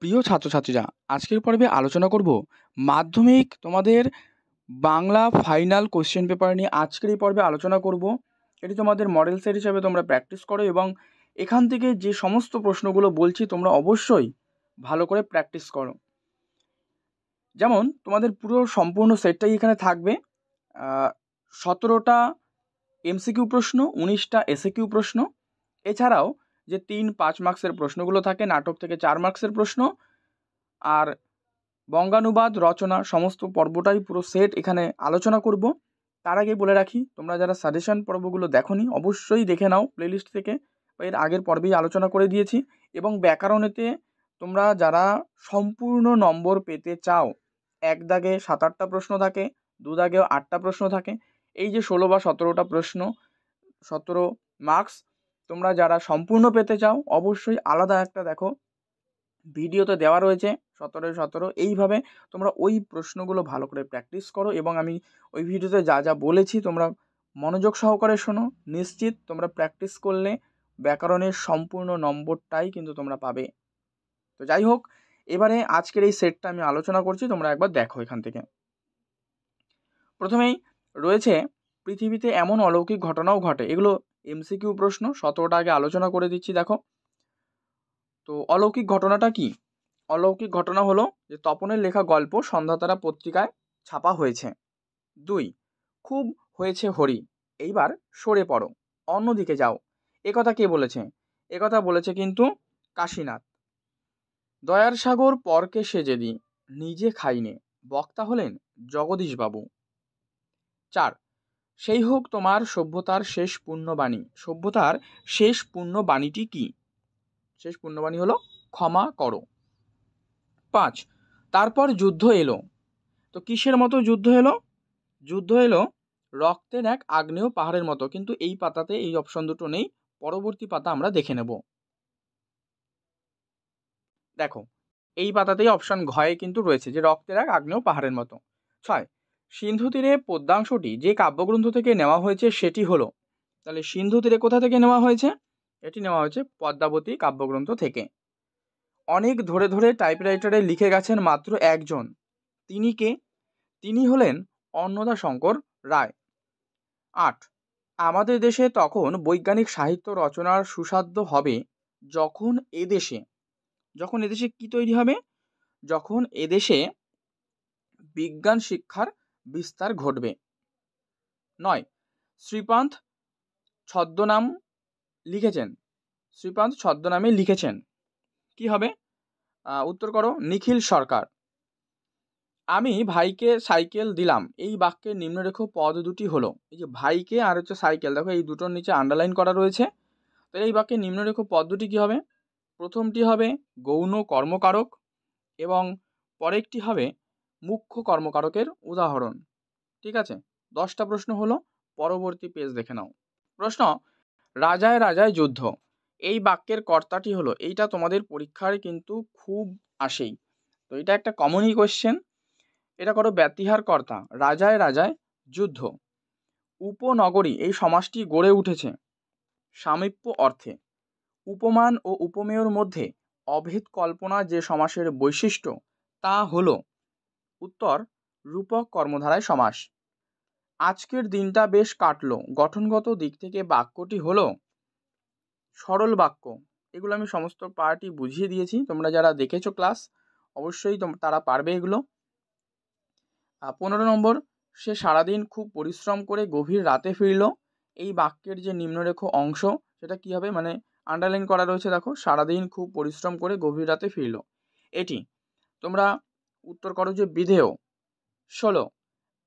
প্রিয় ছাত্রছাত্রীরা, আজকের পর্বে আলোচনা করব মাধ্যমিক তোমাদের বাংলা ফাইনাল কোশ্চেন পেপার নিয়ে। আজকের এই পর্বে আলোচনা করব, এটি তোমাদের মডেল সেট হিসাবে তোমরা প্র্যাকটিস করো এবং এখান থেকে যে সমস্ত প্রশ্নগুলো বলছি তোমরা অবশ্যই ভালো করে প্র্যাকটিস করো। যেমন তোমাদের পুরো সম্পূর্ণ সেটটাই এখানে থাকবে। 17টা এমসিকিউ প্রশ্ন, 19টা এসএকিউ প্রশ্ন, এছাড়াও যে 3-5 মার্কসের প্রশ্নগুলো থাকে, নাটক থেকে 4 মার্কসের প্রশ্ন, আর বঙ্গানুবাদ রচনা, সমস্ত পর্বটাই পুরো সেট এখানে আলোচনা করব। তার আগে বলে রাখি, তোমরা যারা সাজেশন পর্বগুলো দেখোনি অবশ্যই দেখে নাও প্লেলিস্ট থেকে, এর আগের পর্বেই আলোচনা করে দিয়েছি। এবং ব্যাকরণেতে তোমরা যারা সম্পূর্ণ নম্বর পেতে চাও, 1 দাগে 7-8টা প্রশ্ন থাকে, 2 দাগেও 8টা প্রশ্ন থাকে, এই যে 16 বা 17টা প্রশ্ন, 17 মার্কস, তোমরা যারা সম্পূর্ণ পেতে চাও অবশ্যই আলাদা একটা দেখো, ভিডিওতে দেওয়া রয়েছে 17 এইভাবে তোমরা ওই প্রশ্নগুলো ভালো করে প্র্যাকটিস করো এবং আমি ওই ভিডিওতে যা যা বলেছি তোমরা মনোযোগ সহকারে শোনো। নিশ্চিত তোমরা প্র্যাকটিস করলে ব্যাকরণের সম্পূর্ণ নম্বরটাই কিন্তু তোমরা পাবে। তো যাই হোক, এবারে আজকের এই সেটটা আমি আলোচনা করছি, তোমরা একবার দেখো। এখান থেকে প্রথমেই রয়েছে, পৃথিবীতে এমন অলৌকিক ঘটনাও ঘটে। এগুলো এমসিকিউ প্রশ্ন, 17টা আগে আলোচনা করে দিচ্ছি, দেখো। তো অলৌকিক ঘটনাটা কি? অলৌকিক ঘটনা হলো যে তপনের লেখা গল্প সন্ধ্যাতারা পত্রিকায় ছাপা হয়েছে। 2, খুব হয়েছে হরি, এইবার সরে পড়ো, অন্যদিকে যাও। একথা কে বলেছে? একথা বলেছে কিন্তু কাশীনাথ। দয়ার সাগর পরকে সেজে দি, নিজে খাইনে, বক্তা হলেন জগদীশবাবু। 4, সেই হোক তোমার সভ্যতার শেষ পুণ্যবাণী। সভ্যতার শেষ পুণ্যবাণীটি কি? শেষ পুণ্যবাণী হলো ক্ষমা করো। 5, তারপর যুদ্ধ এলো। তো কিসের মতো যুদ্ধ এলো? যুদ্ধ এলো রক্তের এক আগ্নেয় পাহাড়ের মতো, কিন্তু এই পাতাতে এই অপশন দুটো নেই, পরবর্তী পাতা আমরা দেখে নেব। দেখো, এই পাতাতেই অপশন ঘয়ে কিন্তু রয়েছে যে রক্তের এক আগ্নেয় পাহাড়ের মতো। 6, সিন্ধু তীরে পদ্যাংশটি যে কাব্যগ্রন্থ থেকে নেওয়া হয়েছে সেটি হলো। তাহলে সিন্ধু তীরে কোথা থেকে নেওয়া হয়েছে? এটি নেওয়া হয়েছে পদ্মাবতী কাব্যগ্রন্থ থেকে। অনেক ধরে ধরে টাইপরাইটারে লিখে গেছেন মাত্র একজন, তিনি কে? তিনি হলেন অন্নদাশঙ্কর রায়। 8, আমাদের দেশে তখন বৈজ্ঞানিক সাহিত্য রচনার সুসাধ্য হবে যখন এদেশে কি তৈরি হবে? যখন এদেশে বিজ্ঞান শিক্ষার বিস্তার ঘটবে। 9, শ্রীপান্থ ছদ্মনামে লিখেছেন, কি হবে? উত্তর করো, নিখিল সরকার। আমি ভাইকে সাইকেল দিলাম, এই বাক্যের নিম্নরেখ পদ দুটি হলো। এই যে ভাইকে আর হচ্ছে সাইকেল, দেখো এই দুটোর নিচে আন্ডারলাইন করা রয়েছে। তাহলে এই বাক্যের নিম্নরেখ পদ দুটি কী হবে? প্রথমটি হবে গৌণ কর্মকারক এবং পরেরটি হবে মুখ্য কর্মকারকের উদাহরণ। ঠিক আছে, 10টা প্রশ্ন হলো, পরবর্তী পেজ দেখে নাও। প্রশ্ন, রাজায় রাজায় যুদ্ধ, এই বাক্যের কর্তাটি হলো। এইটা তোমাদের পরীক্ষায় কিন্তু খুব আসেই, তো এটা একটা কমনই কোয়েশ্চেন। এটা করো ব্যতিহার কর্তা, রাজায় রাজায় যুদ্ধ। উপনগরী, এই সমাসটি গড়ে উঠেছে সামীপ্য অর্থে। উপমান ও উপমেয়র মধ্যে অভেদ কল্পনা যে সমাসের বৈশিষ্ট্য তা হলো। উত্তর, রূপক কর্মধারায় সমাস। আজকের দিনটা বেশ কাটলো, গঠনগত দিক থেকে বাক্যটি হলো সরল বাক্য। এগুলো আমি সমস্ত পার্টই বুঝিয়ে দিয়েছি, তোমরা যারা দেখেছো ক্লাস অবশ্যই তারা পারবে এগুলো। 15 নম্বর, সে সারাদিন খুব পরিশ্রম করে গভীর রাতে ফিরল। এই বাক্যের যে নিম্নরেখ অংশ সেটা কি হবে? মানে আন্ডারলাইন করা রয়েছে, দেখো, সারাদিন খুব পরিশ্রম করে গভীর রাতে ফিরল। এটি তোমরা উত্তর করো যে বিধেয়। 16,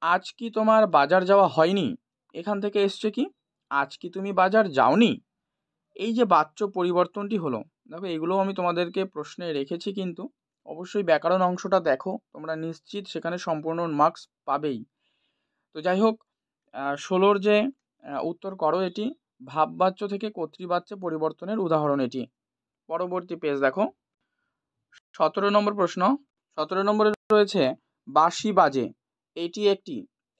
আজ কি তোমার বাজার যাওয়া হয়নি, এখান থেকে এসছে কি? আজ কি তুমি বাজার যাওনি? এই যে বাচ্য পরিবর্তনটি হলো, দেখো এগুলোও আমি তোমাদেরকে প্রশ্নে রেখেছি, কিন্তু অবশ্যই ব্যাকরণ অংশটা দেখো, তোমরা নিশ্চিত সেখানে সম্পূর্ণ মার্কস পাবেই। তো যাই হোক, 16 যে উত্তর করো, এটি ভাববাচ্য থেকে কর্তৃবাচ্যে পরিবর্তনের উদাহরণ এটি। পরবর্তী পেজ দেখো। 17 নম্বর প্রশ্ন। 17 নম্বরে রয়েছে বাঁশি বাজে,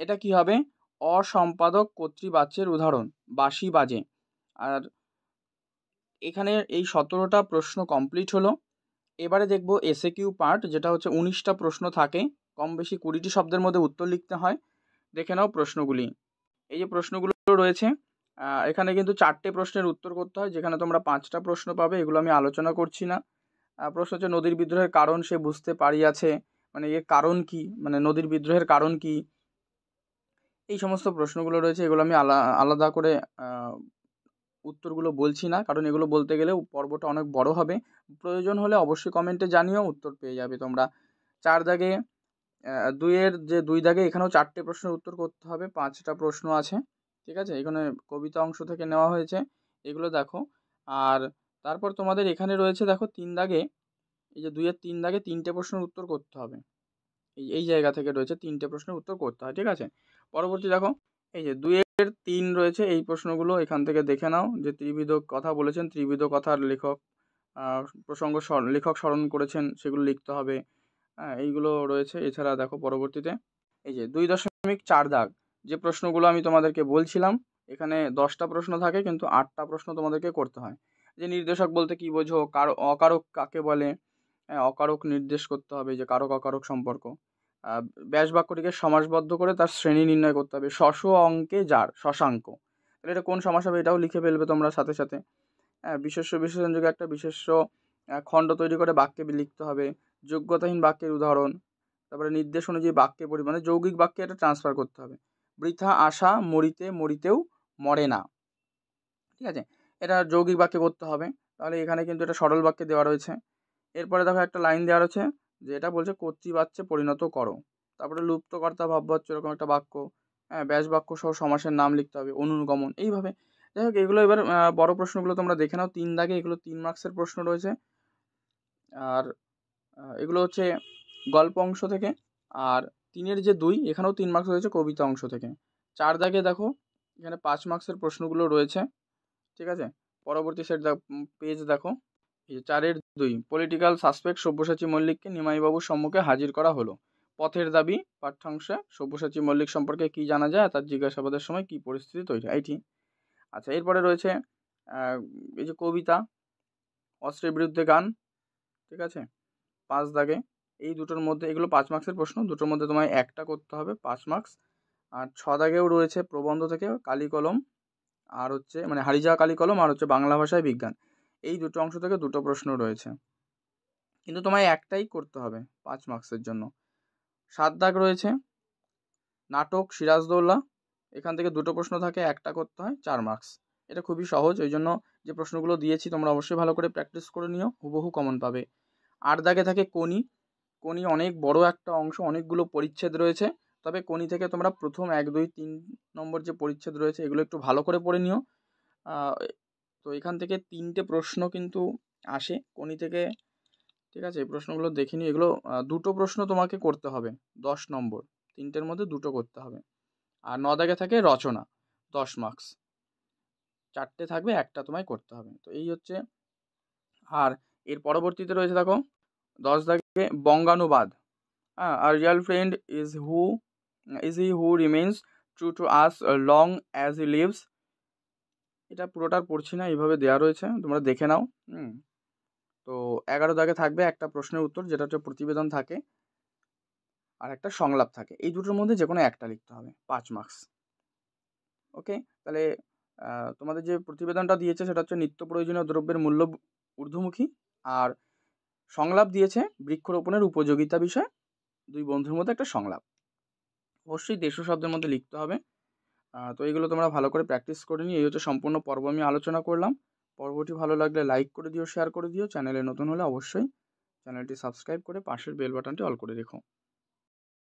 এটা কি হবে? অসম্পাদক কর্তৃবাচ্যের উদাহরণ, বাঁশি বাজে। আর এখানে এই 17টা প্রশ্ন কমপ্লিট হলো। এবারে দেখব এসএকিউ পার্ট, যেটা হচ্ছে 19টা প্রশ্ন থাকে, কম বেশি 20টি শব্দের মধ্যে উত্তর লিখতে হয়। দেখে নাও প্রশ্নগুলি। এই যে প্রশ্নগুলো রয়েছে, এখানে কিন্তু 4টে প্রশ্নের উত্তর করতে হয়, যেখানে তোমরা 5টা প্রশ্ন পাবে। এগুলো আমি আলোচনা করছি না। প্রশ্ন হচ্ছে নদীর বিদ্রোহের কারণ সে বুঝতে পারিয়াছে, মানে এর কারণ কি, মানে নদীর বিদ্রোহের কারণ কি, এই সমস্ত প্রশ্নগুলো রয়েছে। এগুলো আমি আলাদা করে উত্তরগুলো বলছি না, কারণ এগুলো বলতে গেলে পর্বটা অনেক বড় হবে। প্রয়োজন হলে অবশ্যই কমেন্টে জানিও, উত্তর পেয়ে যাবে তোমরা। 4 দাগে 2-এর যে 2 দাগে এখানেও 4টে প্রশ্নের উত্তর করতে হবে, 5টা প্রশ্ন আছে, ঠিক আছে? এখানে কবিতা অংশ থেকে নেওয়া হয়েছে, এগুলো দেখো। আর তারপর তোমাদের এখানে রয়েছে দেখো 3 দাগে, এই যে 2-এর 3 দাগে 3টে প্রশ্নের উত্তর করতে হবে। এই জায়গা থেকে রয়েছে 3টে প্রশ্নের উত্তর করতে হয়, ঠিক আছে? পরবর্তী দেখো, এই যে 2-এর 3 রয়েছে, এই প্রশ্নগুলো এখান থেকে দেখে নাও। যে ত্রিবিধ কথা বলেছেন, ত্রিবিধ কথার লেখক প্রসঙ্গ লেখক স্মরণ করেছেন, সেগুলো লিখতে হবে। হ্যাঁ, এইগুলো রয়েছে। এছাড়া দেখো পরবর্তীতে এই যে 2.4 দাগ, যে প্রশ্নগুলো আমি তোমাদেরকে বলছিলাম, এখানে 10টা প্রশ্ন থাকে, কিন্তু 8টা প্রশ্ন তোমাদেরকে করতে হয়। যে নির্দেশক বলতে কি বোঝো, অকারক কাকে বলে, হ্যাঁ, অকারক নির্দেশ করতে হবে, যে কারক অকারক সম্পর্ক। ব্যাস বাক্যটিকে সমাসবদ্ধ করে তার শ্রেণী নির্ণয় করতে হবে। অঙ্কে যার, শশাঙ্ক, তাহলে এটা কোন সমাস হবে, এটাও লিখে ফেলবে তোমরা সাথে সাথে। হ্যাঁ, বিশেষ্য বিশেষণযোগে একটা বিশেষ্য খণ্ড তৈরি করে বাক্যে লিখতে হবে। যোগ্যতাহীন বাক্যের উদাহরণ, তারপরে নির্দেশ অনুযায়ী বাক্যে পরিমাণে যৌগিক বাক্যে এটা ট্রান্সফার করতে হবে। বৃথা আশা মরিতে মরিতেও মরে না, ঠিক আছে? এটা যৌগিক বাক্যে করতে হবে। তাহলে এখানে কিন্তু এটা সরল বাক্যে দেওয়া রয়েছে। এরপরে দেখো একটা লাইন দেওয়া রয়েছে, যে এটা বলছে কর্তৃবাচ্যে পরিণত করো। তারপরে লুপ্তকর্তা ভাববাচ্য, এরকম একটা বাক্য। হ্যাঁ, ব্যাস বাক্য সহ সমাসের নাম লিখতে হবে, অনুগমন, এইভাবে। যাই হোক, এগুলো এবার বড় প্রশ্নগুলো তোমরা দেখে নাও। 3 দাগে এগুলো 3 মার্কসের প্রশ্ন রয়েছে। আর এগুলো হচ্ছে গল্প অংশ থেকে। আর 3-এর যে 2, এখানেও 3 মার্কস রয়েছে কবিতা অংশ থেকে। 4 দাগে দেখো এখানে 5 মার্কসের প্রশ্নগুলো রয়েছে, ঠিক আছে? পরবর্তী পেজ দেখো। এই যে 4-এর 2, পলিটিক্যাল সাসপেক্ট সব্যসাচী মল্লিককে নিমাইবাবুর সম্মুখে হাজির করা হলো। পথের দাবি পাঠ্যাংশে সব্যসাচী মল্লিক সম্পর্কে কি জানা যায়, তার জিজ্ঞাসাবাদের সময় কি পরিস্থিতি তৈরি হয়, এইটি। আচ্ছা, এরপরে রয়েছে এই যে কবিতা, অস্ত্রের বিরুদ্ধে গান, ঠিক আছে? 5 দাগে এই দুটোর মধ্যে, এগুলো 5 মার্কসের প্রশ্ন, দুটোর মধ্যে তোমায় একটা করতে হবে, 5 মার্কস। আর 6 দাগেও রয়েছে প্রবন্ধ থেকে কালি কলম, আর হচ্ছে মানে হারিয়ে যাওয়া কালি কলম, আর হচ্ছে বাংলা ভাষায় বিজ্ঞান। এই দুটো অংশ থেকে দুটো প্রশ্ন রয়েছে, কিন্তু তোমায় একটাই করতে হবে 5 মার্কসের জন্য। 7 দাগ রয়েছে নাটক সিরাজদৌল্লা, এখান থেকে দুটো প্রশ্ন থাকে, একটা করতে হয়, 4 মার্কস। এটা খুবই সহজ, ওই জন্য যে প্রশ্নগুলো দিয়েছি তোমরা অবশ্যই ভালো করে প্র্যাকটিস করে নিও, হুবহু কমন পাবে। 8 দাগে থাকে কোনি। কোনি অনেক বড় একটা অংশ, অনেকগুলো পরিচ্ছেদ রয়েছে। তবে কোনি থেকে তোমরা প্রথম 1, 2, 3 নম্বর যে পরিচ্ছেদ রয়েছে, এগুলো একটু ভালো করে পড়ে নিও। তো এখান থেকে 3টে প্রশ্ন কিন্তু আসে কোনি থেকে, ঠিক আছে? এই প্রশ্নগুলো দেখে নিও। এগুলো 2টো প্রশ্ন তোমাকে করতে হবে 10 নম্বর, 3টের মধ্যে 2টো করতে হবে। আর 9 দাগে থাকে রচনা, 10 মার্কস। 4টে থাকবে, একটা তোমায় করতে হবে। তো এই হচ্ছে। আর এর পরবর্তীতে রয়েছে দেখো 10 দাগে বঙ্গানুবাদ। আর real friend is he who remains true to us long as he lives. এটা পুরোটার পড়ছি না, এইভাবে দেওয়া রয়েছে, তোমরা দেখে নাও। তো 11 দাগে থাকবে একটা প্রশ্নের উত্তর, যেটা হচ্ছে প্রতিবেদন থাকে, আর একটা সংলাপ থাকে। এই দুটোর মধ্যে যে কোনো একটা লিখতে হবে, 5 মার্কস। ওকে, তাহলে তোমাদের যে প্রতিবেদনটা দিয়েছে সেটা হচ্ছে নিত্য প্রয়োজনীয় দ্রব্যের মূল্য ঊর্ধ্বমুখী, আর সংলাপ দিয়েছে বৃক্ষরোপণের উপযোগিতা বিষয়ে 2 বন্ধুর মধ্যে একটা সংলাপ। অবশ্যই 150 শব্দের মধ্যে লিখতে হবে। তো এইগুলো তোমরা ভালো করে প্র্যাকটিস করে নিও। এই হচ্ছে সম্পূর্ণ পর্ব আমি আলোচনা করলাম। পর্বটি ভালো লাগলে লাইক করে দিও, শেয়ার করে দিও। চ্যানেলে নতুন হলে অবশ্যই চ্যানেলটি সাবস্ক্রাইব করে পাশের বেল বাটনটি অল করে রেখো।